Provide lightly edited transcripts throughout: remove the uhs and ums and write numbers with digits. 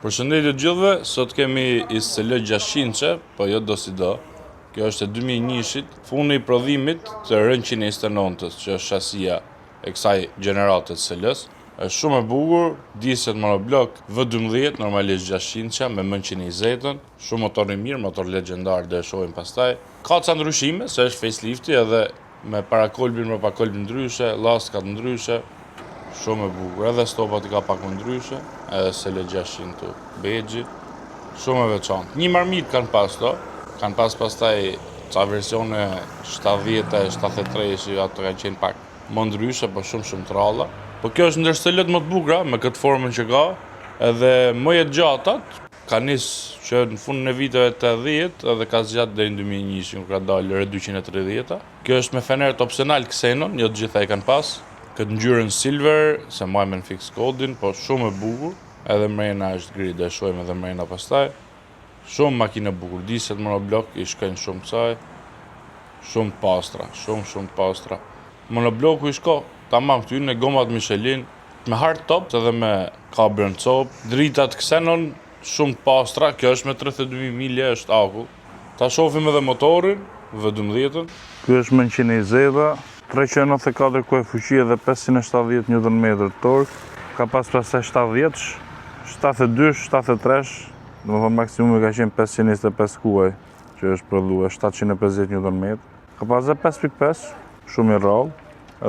Përshëndetje të gjithëve, sot kemi ISL 600, po jo do si do. Kjo është e 2001-shit, funi i prodhimit të rën 129-ës, që është shasia e kësaj gjenerate të ISL-s. Është shumë e bukur, diesel monoblok V12, normalisht 600 me mën 120-ën, shumë motor i mirë, motor legjendar dhe e shohim pastaj. Ka ca ndryshime, se është facelifti edhe me parakolbin me parakolbin ndryshe, laskat ndryshe. Shumë e bukur, edhe stopat i ka pak më ndryshe, edhe ISL 600 të begji, shumë e veçantë. Një marmit kanë pas to, kanë pastaj ca versione 70 e 73 që ato kanë qenë pak më ndryshe, po shumë të ralla. Po kjo është ndër ISL-et më të bukura, me këtë formën që ka, edhe më e gjatat, ka nis që në fundin e viteve 80 edhe ka zgjat deri në 2001 kur ka dalë re 230-a. Kjo është me fener opsional Xenon, jo të gjitha i kanë pas. Këtë ngjyrën silver, se majmen fix kodin, po shumë e bukur. Edhe mrena është gri, dhe shojmë edhe mrena pastaj. Shumë makinë e bukur, diesel monoblok, i shkojnë shumë kësaj. Shumë pastra, shumë pastra. Monobloku i shko, tamam këty në gomat Michelin, me hard top edhe me kabën cop. Dritat Xenon, shumë pastra, kjo është me 32.000 milje, është akull. Ta shohim edhe motorin, V12-ën. Ky është me 120-a. 394 kuaj fuqi dhe 570 Nm tork. Ka pastaj 70, 72, 73, domethënë maksimumi ka qenë 525 kuaj, që është prodhuar 750 Nm. Ka pasur 5.5, shumë i rrallë,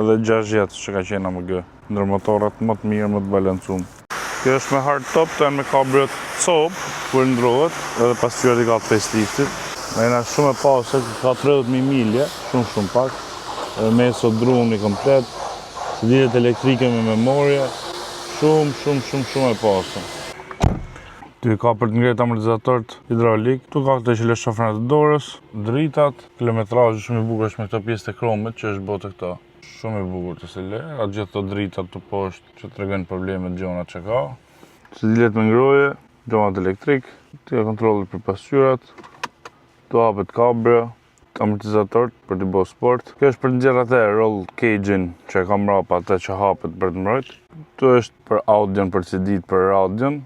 edhe 60 që ka qenë AMG, ndër motorat më të mirë, më të balancuar. Kjo është me hard top, të janë me kabriot cop, kur ndrohet, edhe pastaj ka faceliftit. Mena shumë e pasur, ka 30.000 milje, shumë pak. Meso druni komplet, sedilet elektrike me memorie, shumë e pasur. Ty ka për të ngretë amortizatorët hidraulik, tu ka këtë që le shofranat të dorës, dritat, kilometrazhi shumë i bukur është me këto pjesë të kromit që është botë këta. Shumë i bukur të ISL, atë gjithë të dritat të poshtë që të regojnë problemet gjonat që ka. Sedilet me ngroje, gjonat elektrik, ty ka kontrollet për pasqyrat, tu hapet kabra, amortizatorët për të bërë sport. Kjo është për të nxjerrë atë roll cage-in që ka mbrapa atë që hapet për të mbrojtë. Këtu është për audion, për CD-t, për radion,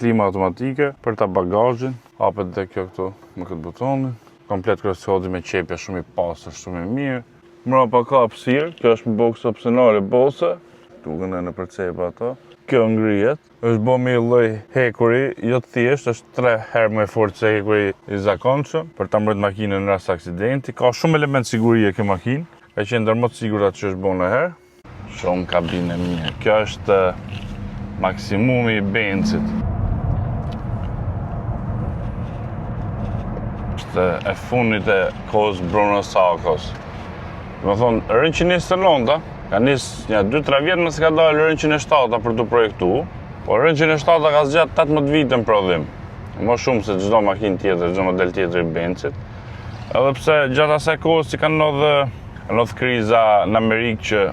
klima automatike, për ta bagazhin. Hapet dhe kjo këtu me këtë butonin. Komplet crosscode me qepja shumë i pastër, shumë i mirë. Mbrapa ka hapësirë, kjo është boks opsionale Bose. Duken në përcepa ato. Kjo ngrihet, është bo me lloj hekuri, jo të thjesht, është 3 herë më fort se hekuri i zakonshëm për ta mbrojtur makinën në rast aksidenti. Ka shumë element sigurie kjo makinë, ka qenë ndër më të sigurat që është bo në herë. Shumë kabinë mirë. Kjo është maksimumi i Benzit. Është e fundit e kohës Bruno Sakos. Do të thonë, rën 129-a, ka nisë një 2-3 vjetë mëse ka dalë rën 107-a për të projektu, po rën 107-a ka zgjatë 18 vite në prodhim. Më shumë se çdo makinë tjetër, çdo model tjetër i Benzit. Edhe pse gjatë asaj kohës që kanë ndodhur kriza në Amerikë që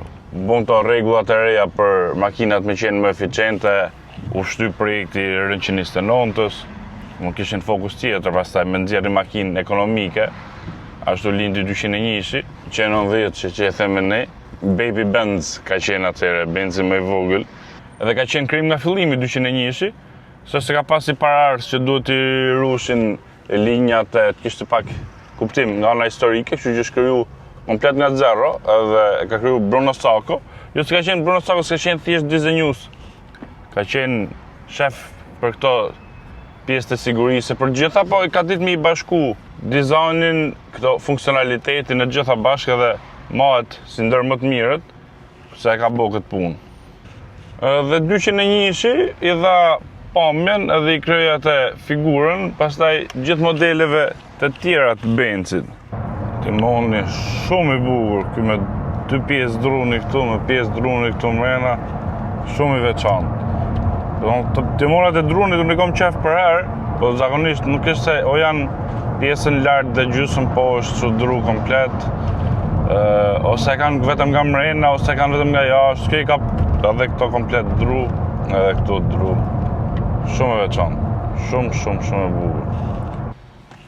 bën to rregullat e reja për makinat me qenë më eficiente, u shtyp projekti rën 129-ës, më kishin fokus tjetër pastaj me nxjerrje makinë ekonomike. Ashtu lindi 201-shi, që 90 që e theme ne, Baby Benz ka qenë atëre, Benzi më i vogël. Edhe ka qenë krim nga fillimi 201-shi, se ka pasi pararës që duhet i rushin linjat e të kishte pak kuptim nga ana historike, që është kriju komplet nga zero, edhe ka kriju Bruno Sako. Jo se ka qenë Bruno Sako, se ka qenë thjesht dizenjues. Ka qenë shef për këto pjesë të sigurisë, për gjitha po i ka ditë me i bashku dizajnin, këto funksionalitetin e gjitha bashkë edhe mahet si ndër më të mirët, se e ka bo këtë punë. Dhe 201-shi i dha pamjen edhe i kryeja atë figurën, pastaj gjithë modeleve të tjera të Benzit. Timoni shumë i bukur, ky me 2 pjesë druni këtu, me pjesë druni këtu mrena, shumë i veçantë. Timonat e drunit unë i kom qef për herë, po zakonisht nuk është se o janë pjesën lartë dhe gjysmë poshtë, që dru komplet, ose kanë vetëm nga mrena, ose kanë vetëm nga jashtë, këj ka edhe këto komplet dru, edhe këto dru. Shumë e veçantë, shumë e bukur.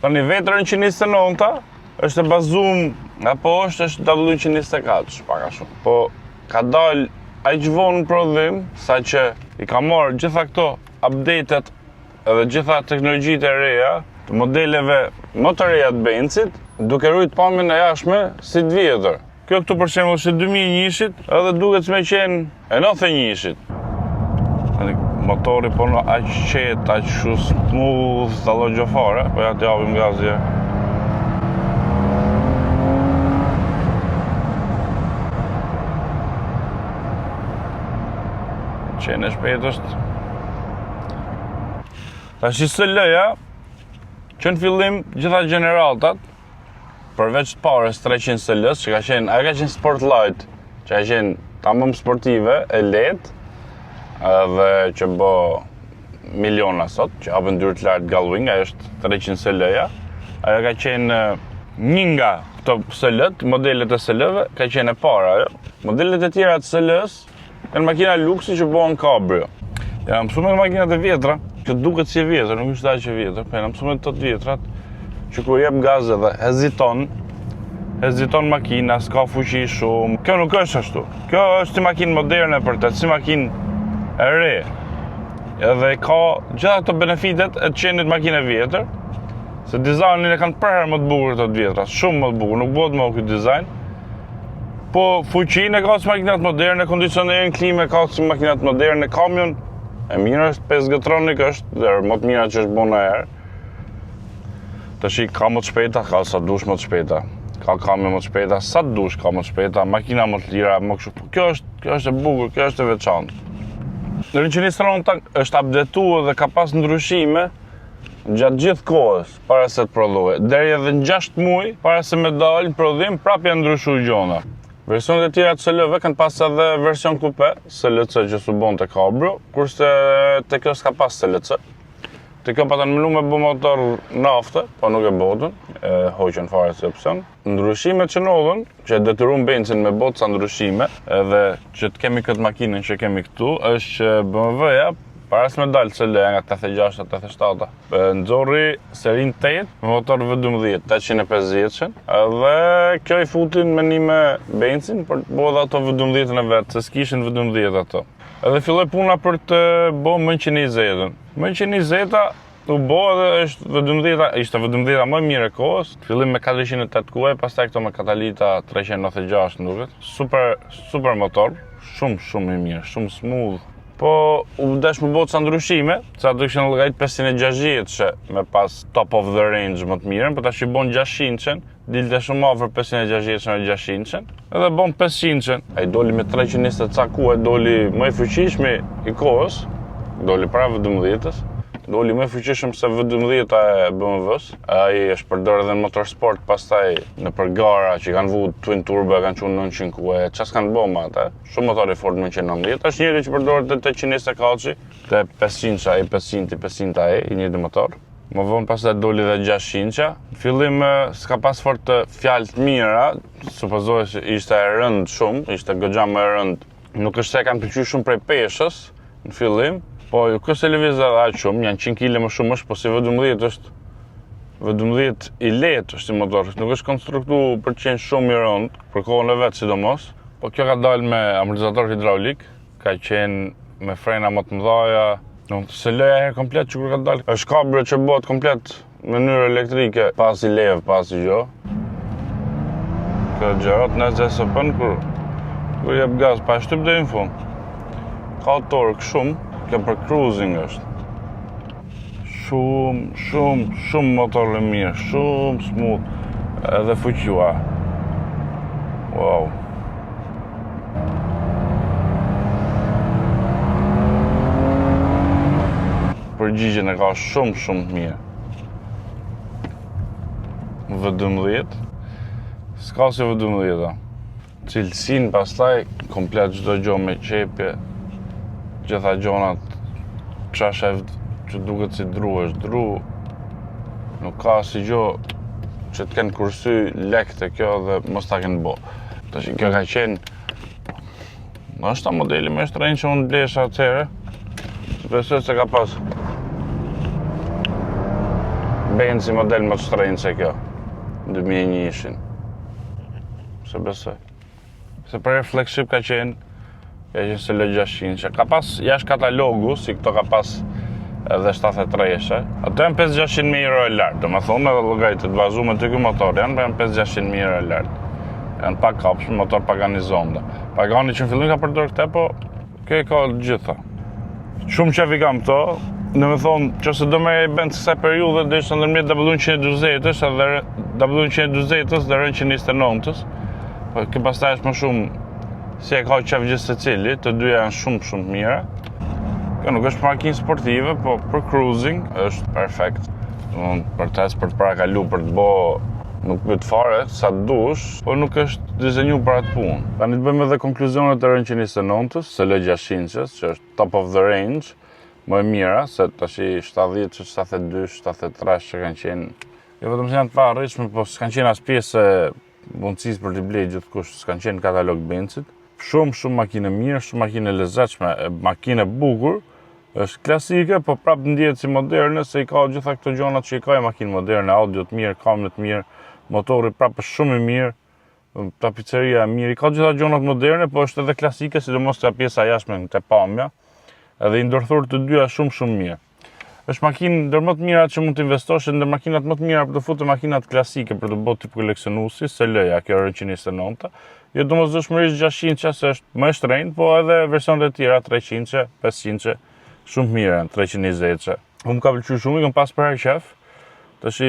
Tani vetrën 129-ta është e bazum nga poshtë, është W124, shpaka shumë. Po ka dalë ai që vonë në prodhim, sa që i ka marrë gjitha këto update-et edhe gjitha teknologjitë e reja të modeleve më të reja të Benzit, duke rujt pamjen e jashtme si të vjetër. Kjo këtu për shembull është 2001-shit, edhe duket me qenë e 91-shit. Motori po në aq qet, aq shu smooth, dallo gjofare, po ja të japim gazje. Qenë e shpejt është. Tash SL-ja, që në fillim gjitha gjeneraltat, përveç të parës 300 SL-s, që ka qenë Sportlight, që ka qenë tamam sportive, e lehtë, edhe që bë miliona sot, që hapën dyrë të lartë Gullwing, ajo është 300 SL-ja. Ajo ka qenë një nga këto SL-t, modelet e SL-ve, ka qenë e para ajo. Modelet e tjera të SL-s janë makina luksi që bëhen cabrio. Ja, mësuar me makinat e vjetra, që duket si e vjetër, nuk është aq e vjetër, po mësuar me të vjetrat, që kur jep gaz edhe heziton makina, s'ka fuqi shumë. Kjo nuk është ashtu. Kjo është si makinë moderne për të, si makinë e re. Edhe ka gjitha këto benefitet e të qenit makinë e vjetër, se dizajnin e kanë përherë më të bukur të vjetra, shumë më të bukur, nuk bëhet më ky dizajn. Po fuqinë e ka si makinat moderne, kondicionerin, klime ka si makinat moderne, kamion e mirë është 5G-tronic është, dhe më të mira që është bona herë. Tash ka më të shpejta, ka sa dush më të shpejta. Ka kamion më të shpejta, sa dush ka më të shpejta, makina më të lira, më kështu. Kjo është e bukur, kjo është e veçantë. Rënqenistron është updateuar dhe ka pas ndryshime gjatë gjithë kohës para se të prodhojë. Deri edhe në 6 muaj para se me dalë në prodhim, prapë janë ndryshuar gjona. Versionet e tjera të SL-ve kanë pas edhe version coupe, SLC që su bon të cabrio, kurse te kjo s'ka pas SLC. Te kjo pa të nëmlu me bë motor nafte, po nuk e botën, hoqen fare si opcion. Ndryshimet që ndodhen, që e detyruan Benzin me botë sa ndryshime, edhe që të kemi këtë makinën që kemi këtu, është që BMW-ja, para se me dalë SL nga 86-87, nxorri serin 8 me motor V12, 850, edhe kjo i futin me një me Benzin për të bëhe dhe ato V12 në vetë, se s'kishin V12 ato. Edhe filloi puna për të bëhe M120-ën. M120-a u bëhe dhe ishte V12 më mirë e kohës, fillim me 408 kuaj, pastaj këto me katalita 396 në duket. Super motor, shumë i mirë, shumë smooth. Po u desh më botë sa ndryshime, sa do kishin llogarit 560 me pas top of the range më të mirën, por tash i bon 600-ën, dilte shumë afër 560 me 600-ën, edhe bon 500-ën. Ai doli me 320 ca kuaj, doli më i fuqishëm i kohës, doli para V12-s. Doli më fuqishëm se V12 e BMW-s. Ai është përdorur edhe në motorsport, pastaj në për gara që kanë vu twin turbo, kanë qenë 900 kuaj, çfarë kanë bën atë? Shumë motorë Ford 990. Është njëri që përdoret te 824, te 500, ai 500 ai, i njëjtë motor. Më vonë pastaj doli dhe 600-a. Fillim s'ka pas fort fjalë të mira, supozohet se ishte e rënd shumë, ishte goxha më e rënd. Nuk është se kanë pëlqyer shumë prej peshës në fillim. Po, kjo televizor aq shumë, janë 100 kg më shumë është, po si V12 është V12 i lehtë është si motor, nuk është konstruktuar për të qenë shumë i rënd, për kohën e vet sidomos. Po kjo ka dalë me amortizator hidraulik, ka qenë me frena më të mëdha, nuk se leja herë komplet që kur ka dalë. Është kabrio që bëhet komplet në mënyrë elektrike, pas i lev, pas i gjo. Kjo gjërat nëse se bën kur jep gaz pa shtyp deri në fund. Ka tork shumë. Kjo për cruising është. Shumë motor i mirë, shumë smooth, edhe fuqia. Wow. Përgjigjen e ka shumë mirë. V12, s'ka si V12-a. Cilësin pastaj, komplet çdo gjë me qepje, gjitha gjonat, qashef që duket si dru është dru, nuk ka si gjo që të kenë kursy lekte kjo dhe mos ta kenë bo. Tash kjo ka qenë, është ta modeli më shtrenjë që unë blesha atëhere, besoj se ka pas Benzi model më të shtrenjë se kjo, 2001-shin, se besoj. Se për flagship ka qenë SL600, që ka pas jashtë katalogu, si këto ka pas edhe 73-she. Ato janë 5-600.000 euro e lartë, do më thonë edhe llogaritë të bazuar të ky motor janë 5-600.000 euro e lartë. Janë pak kapshëm, motor paganizonda. Pagani që në fillim ka përdor këte, po kjo ka gjitha. Shumë qef i kam këto, në me thonë që se do me e bënd kësaj periude dhe ishtë ndërmjet W120-ës edhe W120-ës dhe R129-ës. Po kjo pastaj është më shumë si e ka qef gjithë se cili, të dyja janë shumë mira. Kjo nuk është për makinë sportive, po për cruising është perfekt. Për test, për të para kalu, për të bo nuk bëtë fare, sa të dush, po nuk është dizenju për atë punë. Tani të bëjmë edhe konkluzionet e R129-ës, SL600-ës, që është top of the range, më e mira, se tash 70, 72, 73 që kanë qenë. Jo vetëm se janë të paarritshme, po s'kanë qenë as pjesë e mundësisë për t'i blejë gjithkusht, s'kanë qenë katalog Bencit. Shumë makinë mirë, shumë makinë e lezetshme, makinë e bukur, është klasike, po prapë ndihet si moderne, se i ka gjitha këto gjonat që i ka e makinë moderne, audio të mirë, kamera të mirë, motori prapë shumë i mirë, tapiceria e mirë, i ka gjitha gjonat moderne, po është edhe klasike, sidomos të pjesa jashtme te pamja, edhe i ndërthurë të dyja shumë mirë. Është makinë ndër më të mirat që mund të investosh, ndër makinat më të mira për të futur makinat klasike për të bërë tip koleksionuesi, SL-ja, kjo R129. Jo domosdoshmërisht 600 se është më e shtrenjtë, po edhe versionet e tjera 300, 500, shumë mirë janë 320. Më ka pëlqyer shumë, i kam pas për herë qef. Tash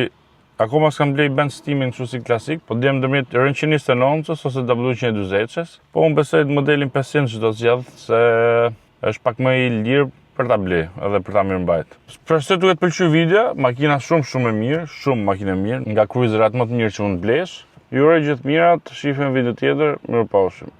akoma s'kam blej band stimin kështu si klasik, po djem ndërmjet R129 ose W120-s. Po unë besoj modelin 500 që do të zgjedh se është pak më i lirë për ta blej edhe për ta mirëmbajt. Përse duhet pëlqyer video, makina shumë e mirë, shumë makinë e mirë, nga cruiserat më të mirë që mund të blesh. Ju uroj gjithë mirat, shihemi në video tjetër, mirupafshim.